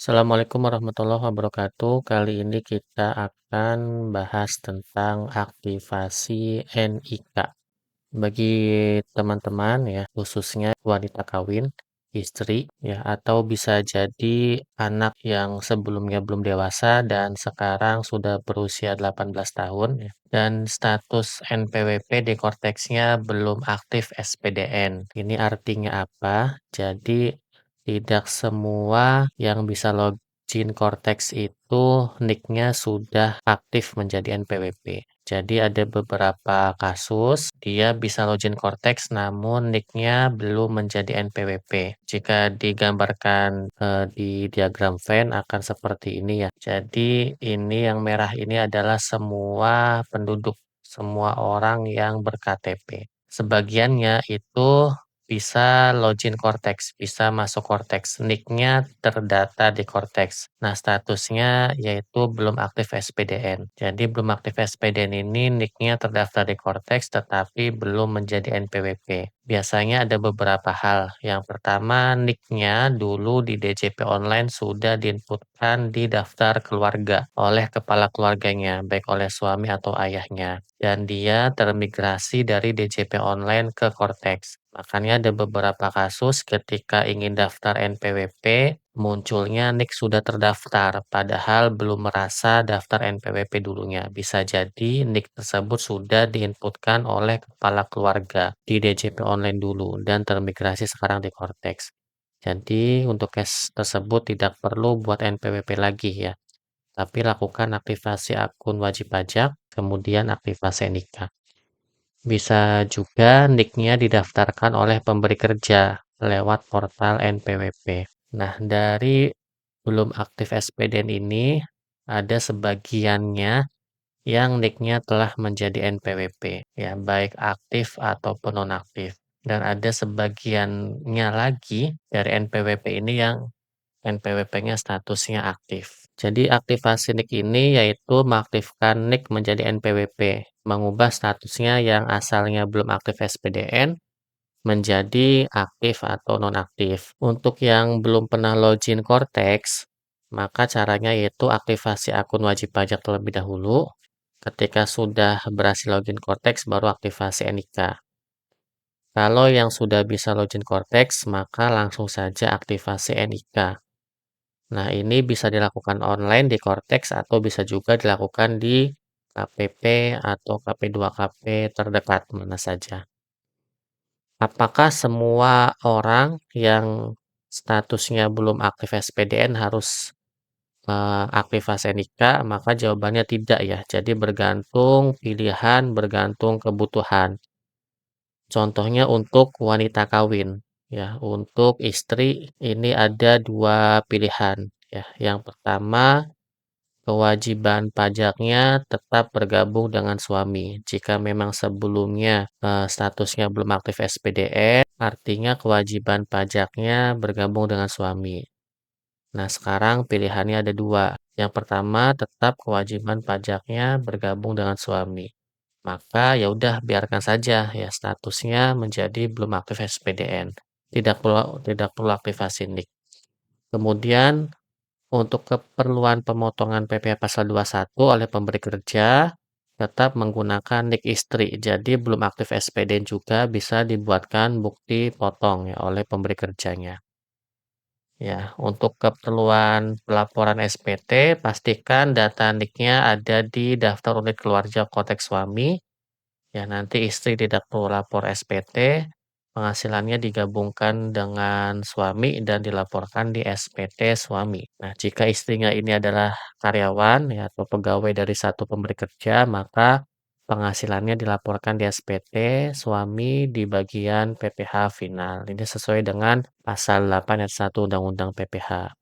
Assalamualaikum warahmatullahi wabarakatuh. Kali ini kita akan bahas tentang aktivasi NIK. Bagi teman-teman ya, khususnya wanita kawin, istri ya, atau bisa jadi anak yang sebelumnya belum dewasa dan sekarang sudah berusia 18 tahun ya. Dan status NPWP di korteksnya belum aktif SPDN. Ini artinya apa? Jadi tidak semua yang bisa login Cortex itu nick-nya sudah aktif menjadi NPWP. Jadi ada beberapa kasus dia bisa login Cortex namun nick-nya belum menjadi NPWP. Jika digambarkan di diagram Venn akan seperti ini ya. Jadi ini yang merah ini adalah semua penduduk, semua orang yang ber-KTP. Sebagiannya itu bisa login Cortex, bisa masuk Cortex. Nick-nya terdata di Cortex. Nah, statusnya yaitu belum aktif SPDN. Jadi belum aktif SPDN ini nick-nya terdaftar di Cortex tetapi belum menjadi NPWP. Biasanya ada beberapa hal. Yang pertama, nick-nya dulu di DJP online sudah diinputkan di daftar keluarga oleh kepala keluarganya, baik oleh suami atau ayahnya. Dan dia termigrasi dari DJP online ke Cortex. Makanya ada beberapa kasus ketika ingin daftar NPWP, munculnya nick sudah terdaftar, padahal belum merasa daftar NPWP dulunya. Bisa jadi nick tersebut sudah diinputkan oleh kepala keluarga di DJP online dulu dan termigrasi sekarang di Cortex. Jadi untuk case tersebut tidak perlu buat NPWP lagi ya, tapi lakukan aktivasi akun wajib pajak, kemudian aktivasi NIK. Bisa juga nick-nya didaftarkan oleh pemberi kerja lewat portal NPWP. Nah, dari belum aktif SPDN ini, ada sebagiannya yang nick-nya telah menjadi NPWP, ya, baik aktif ataupun nonaktif. Dan ada sebagiannya lagi dari NPWP ini yang NPWP-nya statusnya aktif. Jadi aktivasi nick ini yaitu mengaktifkan nick menjadi NPWP, mengubah statusnya yang asalnya belum aktif SPDN menjadi aktif atau nonaktif. Untuk yang belum pernah login Cortex, maka caranya yaitu aktivasi akun wajib pajak terlebih dahulu. Ketika sudah berhasil login Cortex, baru aktivasi NIK. Kalau yang sudah bisa login Cortex, maka langsung saja aktivasi NIK. Nah, ini bisa dilakukan online di Cortex atau bisa juga dilakukan di KPP atau KP2KP terdekat mana saja. Apakah semua orang yang statusnya belum aktif SPDN harus aktivasi NIK? Maka jawabannya tidak ya. Jadi bergantung pilihan, bergantung kebutuhan. Contohnya untuk wanita kawin, ya. Untuk istri ini ada dua pilihan, ya. Yang pertama, kewajiban pajaknya tetap bergabung dengan suami. Jika memang sebelumnya statusnya belum aktif SPDN, artinya kewajiban pajaknya bergabung dengan suami. Nah, sekarang pilihannya ada dua. Yang pertama, tetap kewajiban pajaknya bergabung dengan suami. Maka ya udah biarkan saja ya statusnya menjadi belum aktif SPDN. Tidak perlu aktivasi NIK. Kemudian untuk keperluan pemotongan PPh Pasal 21 oleh pemberi kerja tetap menggunakan NIK istri. Jadi belum aktif SPDN juga bisa dibuatkan bukti potong ya oleh pemberi kerjanya. Ya, untuk keperluan pelaporan SPT, pastikan data NIK-nya ada di daftar unit keluarga konteks suami. Ya, nanti istri tidak perlu lapor SPT, penghasilannya digabungkan dengan suami dan dilaporkan di SPT suami. Nah, jika istrinya ini adalah karyawan ya, atau pegawai dari satu pemberi kerja, maka penghasilannya dilaporkan di SPT suami di bagian PPh final. Ini sesuai dengan pasal 8 ayat 1 Undang-Undang PPh.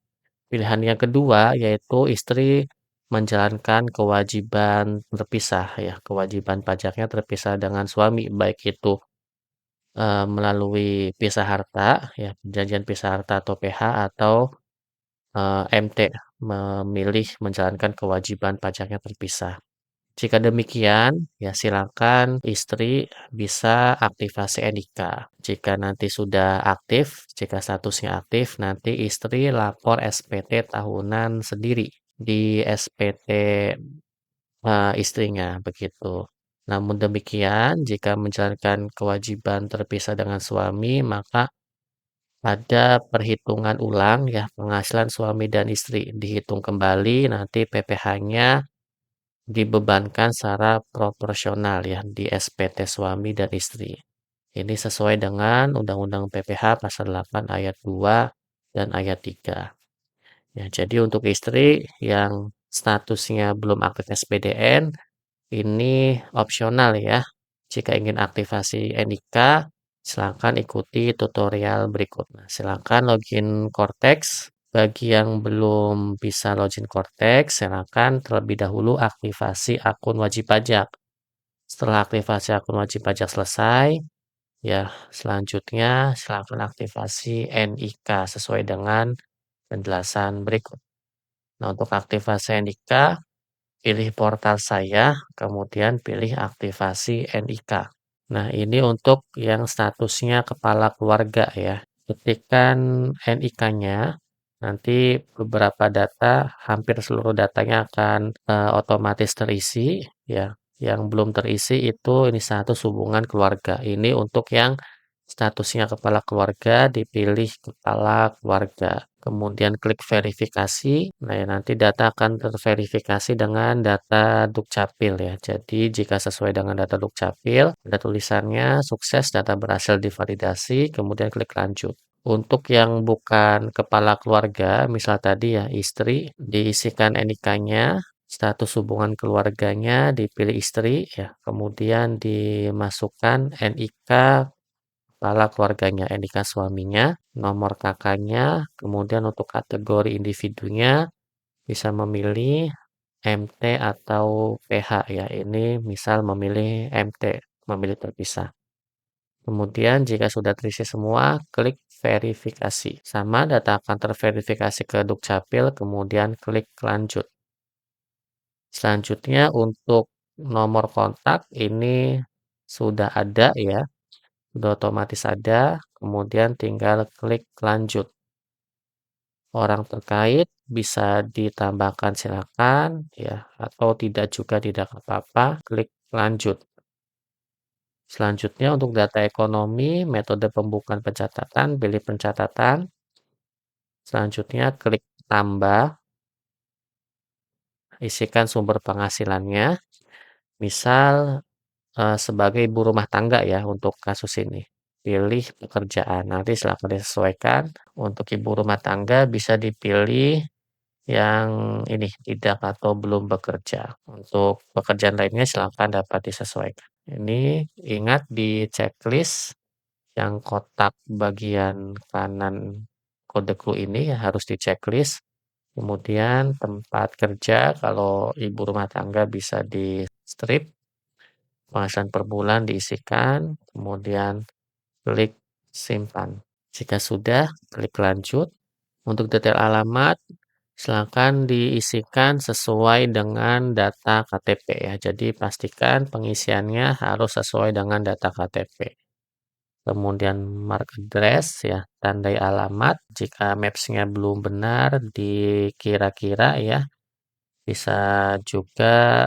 Pilihan yang kedua yaitu istri menjalankan kewajiban terpisah ya, kewajiban pajaknya terpisah dengan suami, baik itu melalui pisah harta ya, perjanjian pisah harta atau PH atau MT, memilih menjalankan kewajiban pajaknya terpisah. Jika demikian, ya silakan istri bisa aktivasi NIK. Jika nanti sudah aktif, jika statusnya aktif, nanti istri lapor SPT tahunan sendiri di SPT istrinya, begitu. Namun demikian, jika menjalankan kewajiban terpisah dengan suami, maka ada perhitungan ulang ya penghasilan suami dan istri. Dihitung kembali, nanti PPh-nya dibebankan secara proporsional ya di SPT suami dan istri. Ini sesuai dengan Undang-Undang PPh Pasal 8 Ayat 2 dan Ayat 3. Ya, jadi untuk istri yang statusnya belum aktif SPDN, ini opsional ya. Jika ingin aktivasi NIK, silakan ikuti tutorial berikut. Nah, silakan login Cortex. Bagi yang belum bisa login Cortex, silakan terlebih dahulu aktivasi akun wajib pajak. Setelah aktivasi akun wajib pajak selesai, ya selanjutnya silakan aktivasi NIK sesuai dengan penjelasan berikut. Nah, untuk aktivasi NIK, pilih portal saya, kemudian pilih aktivasi NIK. Nah, ini untuk yang statusnya kepala keluarga ya. Ketikkan NIK-nya, nanti beberapa data, hampir seluruh datanya akan otomatis terisi ya. Yang belum terisi itu ini status hubungan keluarga. Ini untuk yang statusnya kepala keluarga, dipilih kepala keluarga. Kemudian klik verifikasi. Nah, ya nanti data akan terverifikasi dengan data Dukcapil ya. Jadi jika sesuai dengan data Dukcapil, ada tulisannya sukses data berhasil divalidasi, kemudian klik lanjut. Untuk yang bukan kepala keluarga, misal tadi ya istri, diisikan NIK-nya, status hubungan keluarganya dipilih istri ya, kemudian dimasukkan NIK kepala keluarganya, NIK suaminya, nomor kakaknya, kemudian untuk kategori individunya bisa memilih MT atau PH ya. Ini misal memilih MT, memilih terpisah. Kemudian jika sudah terisi semua, klik verifikasi. Sama data akan terverifikasi ke Dukcapil, kemudian klik lanjut. Selanjutnya untuk nomor kontak ini sudah ada ya. Udah otomatis ada, kemudian tinggal klik lanjut. Orang terkait bisa ditambahkan silakan ya, atau tidak juga tidak apa-apa, klik lanjut. Selanjutnya untuk data ekonomi, metode pembukaan pencatatan, pilih pencatatan. Selanjutnya klik tambah, isikan sumber penghasilannya. Misal sebagai ibu rumah tangga ya untuk kasus ini. Pilih pekerjaan, nanti silakan disesuaikan. Untuk ibu rumah tangga bisa dipilih yang ini, tidak atau belum bekerja. Untuk pekerjaan lainnya silakan dapat disesuaikan. Ini ingat di checklist yang kotak bagian kanan kode clue ini ya harus di checklist. Kemudian tempat kerja kalau ibu rumah tangga bisa di strip, penghasilan per bulan diisikan, kemudian klik simpan. Jika sudah, klik lanjut. Untuk detail alamat, silakan diisikan sesuai dengan data KTP ya. Jadi pastikan pengisiannya harus sesuai dengan data KTP. Kemudian mark address ya, tandai alamat. Jika maps-nya belum benar, dikira-kira ya, bisa juga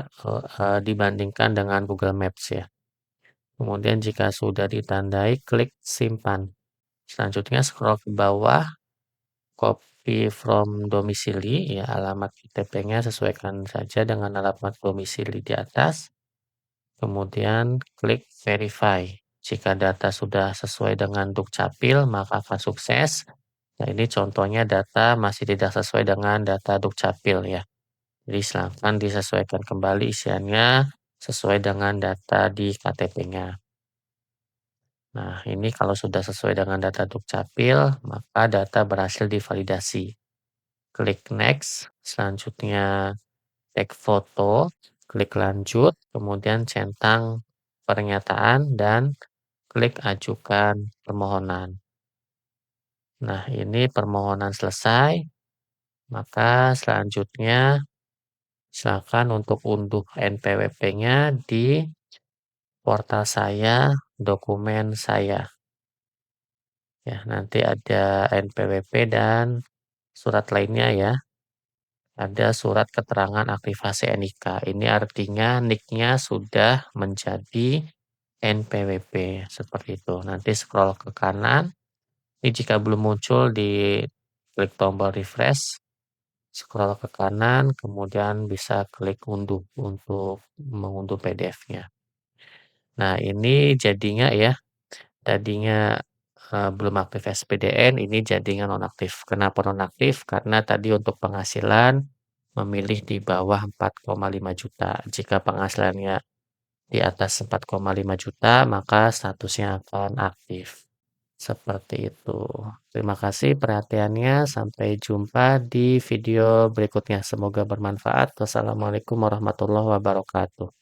dibandingkan dengan Google Maps ya. Kemudian jika sudah ditandai, klik simpan. Selanjutnya scroll ke bawah, copy from domisili, ya alamat KTP-nya sesuaikan saja dengan alamat domisili di atas. Kemudian klik verify. Jika data sudah sesuai dengan Dukcapil, maka akan sukses. Nah, ini contohnya data masih tidak sesuai dengan data Dukcapil ya. Jadi silakan disesuaikan kembali isiannya sesuai dengan data di KTP-nya. Nah, ini kalau sudah sesuai dengan data Dukcapil, maka data berhasil divalidasi. Klik next, selanjutnya take foto, klik lanjut, kemudian centang pernyataan dan klik ajukan permohonan. Nah, ini permohonan selesai, maka selanjutnya Misalkan untuk unduh NPWP-nya di portal saya, dokumen saya. Ya, nanti ada NPWP dan surat lainnya ya. Ada surat keterangan aktivasi NIK. Ini artinya NIK-nya sudah menjadi NPWP, seperti itu. Nanti scroll ke kanan, ini jika belum muncul klik tombol refresh, scroll ke kanan, kemudian bisa klik unduh untuk mengunduh PDF-nya. Nah, ini jadinya ya, tadinya, belum aktif SPDN, ini jadinya nonaktif. Kenapa nonaktif? Karena tadi untuk penghasilan memilih di bawah 4,5 juta. Jika penghasilannya di atas 4,5 juta, maka statusnya akan aktif. Seperti itu. Terima kasih perhatiannya. Sampai jumpa di video berikutnya. Semoga bermanfaat. Wassalamualaikum warahmatullahi wabarakatuh.